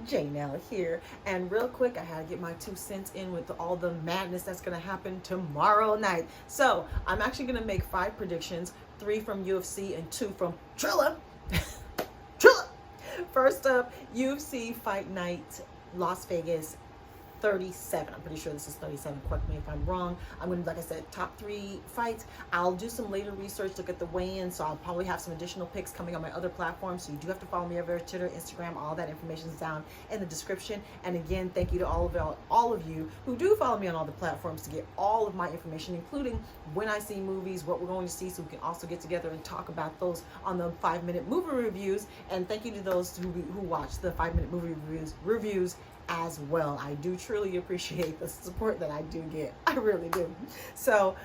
Janelle here, and real quick, I had to get my 2 cents in with all the madness that's going to happen tomorrow night. So I'm actually going to make 5 predictions, 3 from UFC and 2 from Triller. Triller. First up, UFC Fight Night, Las Vegas, 37. I'm pretty sure this is 37. Correct me if I'm wrong. I'm going to, like I said, top 3 fights. I'll do some later research, look at the weigh-in, so I'll probably have some additional picks coming on my other platforms. So you do have to follow me over Twitter, Instagram. All that information is down in the description. And again, thank you to all of you who do follow me on all the platforms to get all of my information, including when I see movies, what we're going to see, so we can also get together and talk about those on the 5-minute movie reviews. And thank you to those who watch the 5-minute movie reviews as well. I do truly appreciate the support that I do get. I really do. So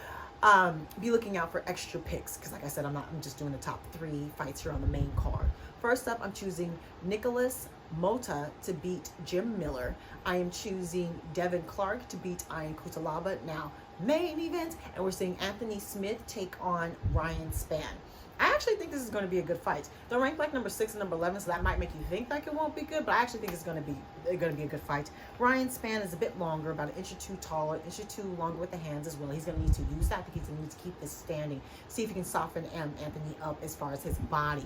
be looking out for extra picks, because like I said, I'm just doing the top 3 fights here on the main card. First up, I'm choosing Nicholas Mota to beat Jim Miller. I am choosing Devin Clark to beat Ian Cutelaba. Now, main event, and we're seeing Anthony Smith take on Ryan Spann. I actually think this is going to be a good fight. They're ranked like number 6 and number 11, so that might make you think like it won't be good, but I actually think it's going to be a good fight. Ryan Spann is a bit longer, about 1 inch or 2 taller, 1 inch or 2 longer with the hands as well. He's going to need to use that. I think he's going to need to keep this standing. See if he can soften Anthony up as far as his body.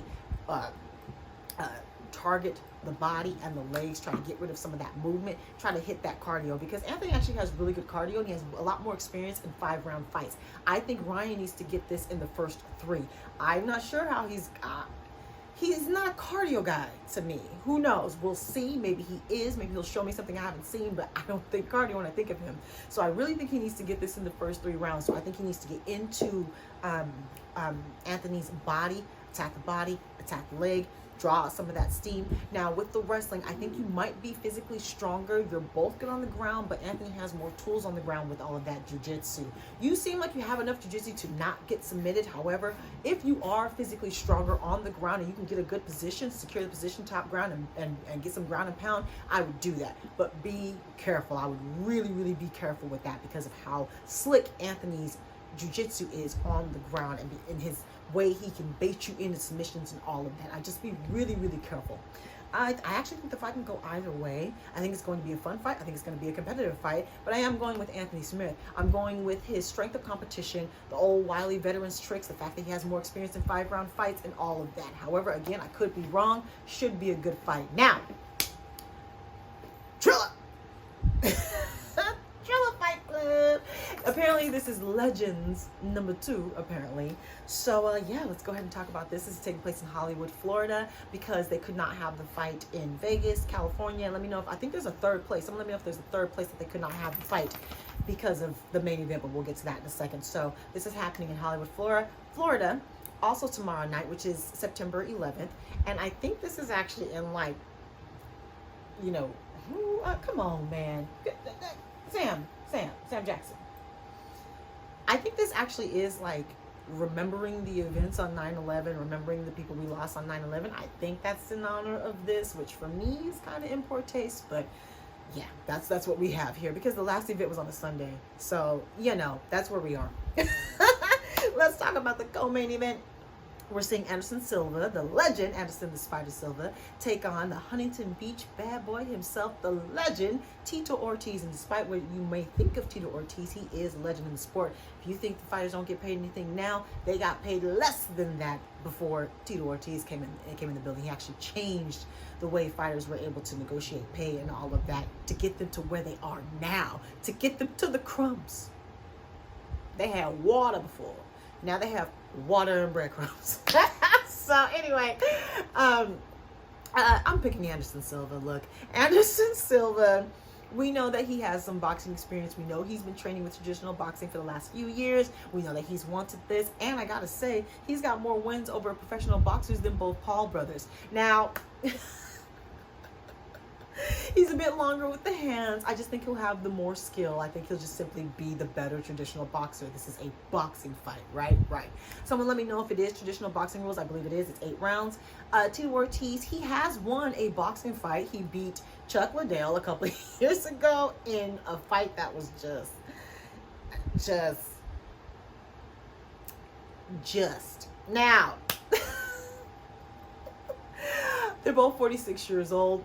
Target the body and the legs, try to get rid of some of that movement, try to hit that cardio, because Anthony actually has really good cardio and he has a lot more experience in 5-round fights. I think Ryan needs to get this in the first 3. I'm not sure how he's not a cardio guy to me. Who knows? We'll see. Maybe he is. Maybe he'll show me something I haven't seen, but I don't think cardio when I think of him. So I really think he needs to get this in the first 3 rounds. So I think he needs to get into Anthony's body, attack the body, attack the leg, draw some of that steam. Now with the wrestling, I think you might be physically stronger. You're both good on the ground, but Anthony has more tools on the ground with all of that jiu-jitsu. You seem like you have enough jiu-jitsu to not get submitted. However, if you are physically stronger on the ground and you can get a good position, secure the position, top ground, and get some ground and pound, I would do that. But be careful. I would really be careful with that because of how slick Anthony's jiu-jitsu is on the ground, and in his way he can bait you into submissions and all of that. I just be really careful. I actually think the fight can go either way. I think it's going to be a fun fight. I think it's going to be a competitive fight, but I am going with Anthony Smith. I'm going with his strength of competition, the old wily veteran's tricks, the fact that he has more experience in 5-round fights and all of that. However, again, I could be wrong. Should be a good fight. Now, Triller! Triller Fight Club. Apparently this is Legends number 2, apparently. So yeah, let's go ahead and talk about this. This is taking place in Hollywood, Florida, because they could not have the fight in Vegas, California. Let me know if, I think there's a 3rd place. Someone let me know if there's a 3rd place that they could not have the fight because of the main event, but we'll get to that in a second. So this is happening in Hollywood, Florida, also tomorrow night, which is September 11th. And I think this is actually in, like, you know, come on, man. Sam Jackson. I think this actually is like remembering the events on 9/11, remembering the people we lost on 9/11. I think that's in honor of this, which for me is kind of in poor taste, but yeah, that's what we have here, because the last event was on a Sunday. So, you know, that's where we are. Let's talk about the co-main event. We're seeing Anderson Silva, the legend, Anderson the Spider Silva, take on the Huntington Beach bad boy himself, the legend, Tito Ortiz. And despite what you may think of Tito Ortiz, he is a legend in the sport. If you think the fighters don't get paid anything now, they got paid less than that before Tito Ortiz came in the building. He actually changed the way fighters were able to negotiate pay and all of that to get them to where they are now, to get them to the crumbs. They had water before. Now they have water and breadcrumbs. So anyway, I'm picking Anderson Silva. Look, Anderson Silva, we know that he has some boxing experience. We know he's been training with traditional boxing for the last few years. We know that he's wanted this. And I gotta say, he's got more wins over professional boxers than both Paul brothers. Now, he's a bit longer with the hands. I just think he'll have the more skill. I think he'll just simply be the better traditional boxer. This is a boxing fight, right? Right. Someone let me know if it is traditional boxing rules. I believe it is. It's 8 rounds. Tito Ortiz, he has won a boxing fight. He beat Chuck Liddell a couple of years ago in a fight that was just. Now, they're both 46 years old.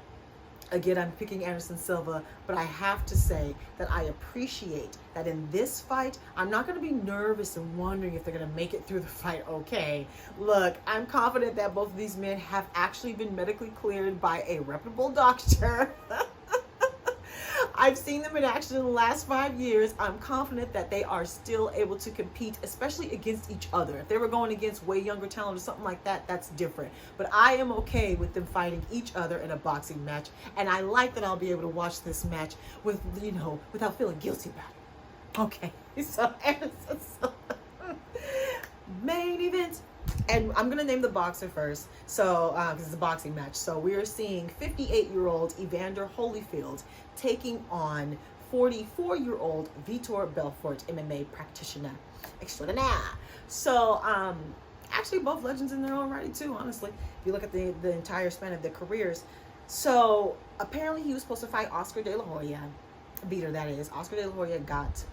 Again, I'm picking Anderson Silva, but I have to say that I appreciate that in this fight, I'm not going to be nervous and wondering if they're going to make it through the fight okay. Look, I'm confident that both of these men have actually been medically cleared by a reputable doctor. I've seen them in action in the last 5 years. I'm confident that they are still able to compete, especially against each other. If they were going against way younger talent or something like that, that's different. But I am okay with them fighting each other in a boxing match. And I like that I'll be able to watch this match with, without feeling guilty about it. Okay, so main event. And I'm going to name the boxer first, so because it's a boxing match. So we are seeing 58-year-old Evander Holyfield taking on 44-year-old Vitor Belfort, MMA practitioner extraordinaire. So actually both legends in their own right too, honestly, if you look at the entire span of their careers. So apparently he was supposed to fight Oscar De La Hoya. Beater, that is. Oscar De La Hoya got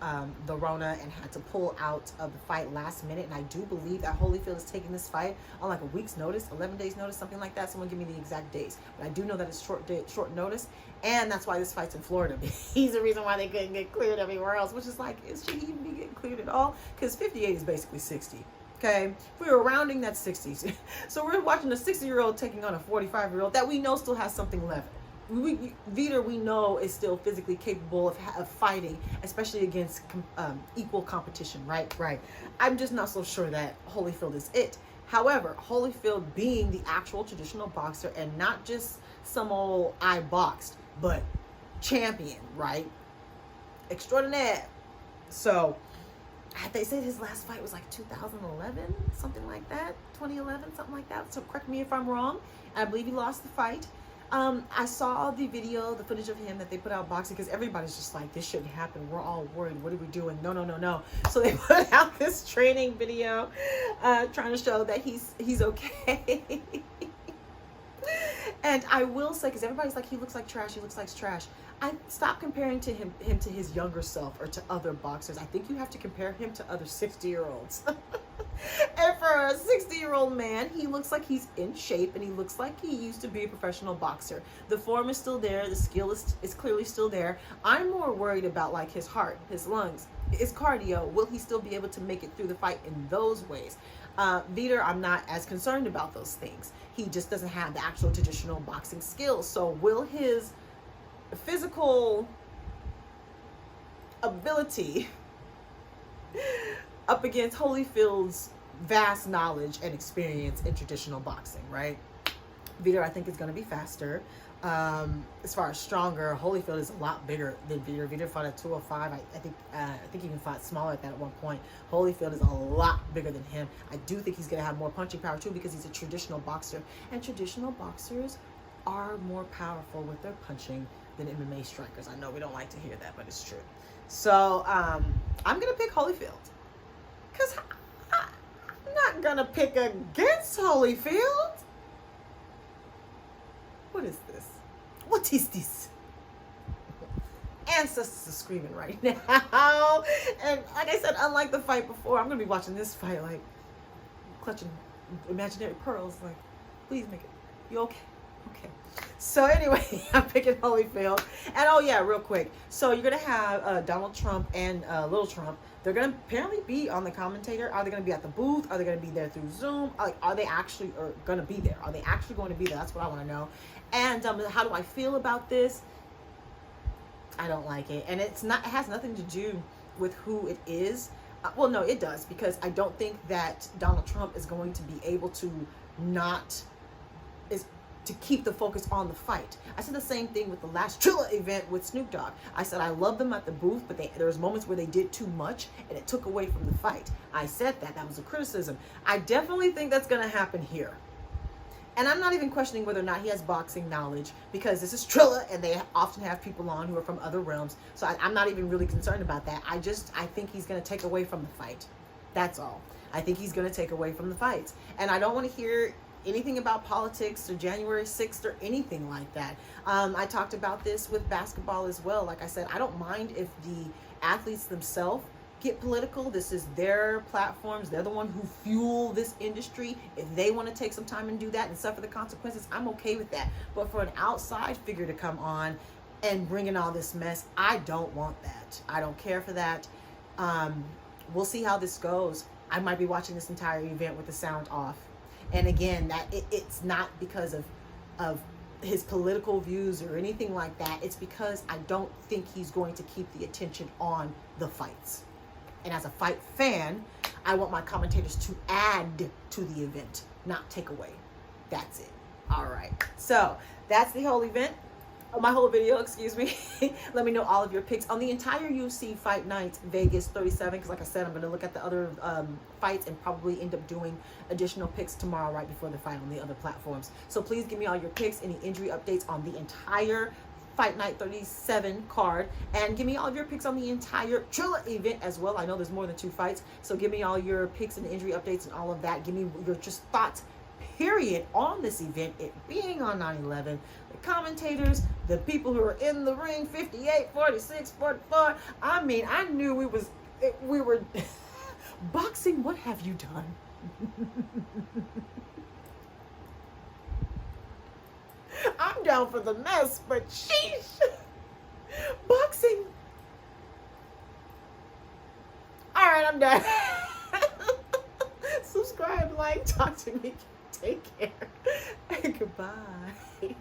the Rona and had to pull out of the fight last minute. And I do believe that Holyfield is taking this fight on like a week's notice, 11 days notice, something like that. Someone give me the exact days. But I do know that it's short notice. And that's why this fight's in Florida. He's the reason why they couldn't get cleared everywhere else, which is like, should he even be getting cleared at all? Because 58 is basically 60. Okay, if we were rounding, that's 60s. So we're watching a 60-year-old taking on a 45-year-old that we know still has something left. Vitor, we know, is still physically capable of fighting, especially against equal competition, right? I'm just not so sure that Holyfield is it. However, Holyfield being the actual traditional boxer and not just some old I boxed, but champion, right? Extraordinaire. So they said his last fight was like 2011, something like that, 2011, something like that. So correct me if I'm wrong. I believe he lost the fight. I saw the video, the footage of him that they put out boxing, because everybody's just like, this shouldn't happen. We're all worried. What are we doing? No. So they put out this training video trying to show that he's okay. And I will say, because everybody's like, he looks like trash. He looks like trash. I stopped comparing him to his younger self or to other boxers. I think you have to compare him to other 60-year-olds. And for a 60-year-old man, he looks like he's in shape, and he looks like he used to be a professional boxer. The form is still there. The skill is clearly still there. I'm more worried about like his heart, his lungs, his cardio. Will he still be able to make it through the fight in those ways? Vitor, I'm not as concerned about those things. He just doesn't have the actual traditional boxing skills. So will his physical ability up against Holyfield's vast knowledge and experience in traditional boxing, right? Vitor, I think, is going to be faster. As far as stronger, Holyfield is a lot bigger than Vitor. Vitor fought at 205. I think he even fought smaller at that at one point. Holyfield is a lot bigger than him. I do think he's going to have more punching power too, because he's a traditional boxer, and traditional boxers are more powerful with their punching than MMA strikers. I know we don't like to hear that, but it's true. So I'm going to pick Holyfield, because I'm not going to pick against Holyfield. What is this? What is this? Ancestors are screaming right now. And like I said, unlike the fight before, I'm going to be watching this fight like clutching imaginary pearls. Like, please make it. You okay? Okay. So anyway, I'm picking Holyfield. And oh yeah, real quick. So you're going to have Donald Trump and Little Trump. They're going to apparently be on the commentator. Are they going to be at the booth? Are they going to be there through Zoom? Are they actually going to be there? Are they actually going to be there? That's what I want to know. And how do I feel about this? I don't like it. And it has nothing to do with who it is. Well, no, it does, because I don't think that Donald Trump is going to be able to to keep the focus on the fight. I said the same thing with the last Triller event with Snoop Dogg. I said I love them at the booth, but there was moments where they did too much and it took away from the fight. I said that was a criticism. I definitely think that's going to happen here. And I'm not even questioning whether or not he has boxing knowledge, because this is Triller and they often have people on who are from other realms. So I'm not even really concerned about that. I think he's going to take away from the fight. That's all. I think he's going to take away from the fights. And I don't want to hear anything about politics or January 6th or anything like that. I talked about this with basketball as well. Like I said, I don't mind if the athletes themselves get political. This is their platforms. They're the one who fuel this industry. If they want to take some time and do that and suffer the consequences, I'm okay with that. But for an outside figure to come on and bring in all this mess, I don't want that. I don't care for that. We'll see how this goes. I might be watching this entire event with the sound off. And again, that it's not because of his political views or anything like that. It's because I don't think he's going to keep the attention on the fights. And as a fight fan, I want my commentators to add to the event, not take away. That's it. All right. So that's the whole event. My whole video, excuse me. Let me know all of your picks on the entire UFC Fight Night Vegas 37, because like I said, I'm going to look at the other fights and probably end up doing additional picks tomorrow right before the fight on the other platforms. So please give me all your picks, any injury updates on the entire Fight Night 37 card, and give me all of your picks on the entire Triller event as well. I know there's more than 2 fights, so give me all your picks and injury updates and all of that. Give me your just thoughts, period, on this event, it being on 9/11, the commentators, the people who are in the ring, 58, 46, 44. I mean, I knew we were boxing. What have you done? I'm down for the mess, but sheesh, boxing. All right, I'm done. Subscribe, like, talk to me. Take care. Goodbye.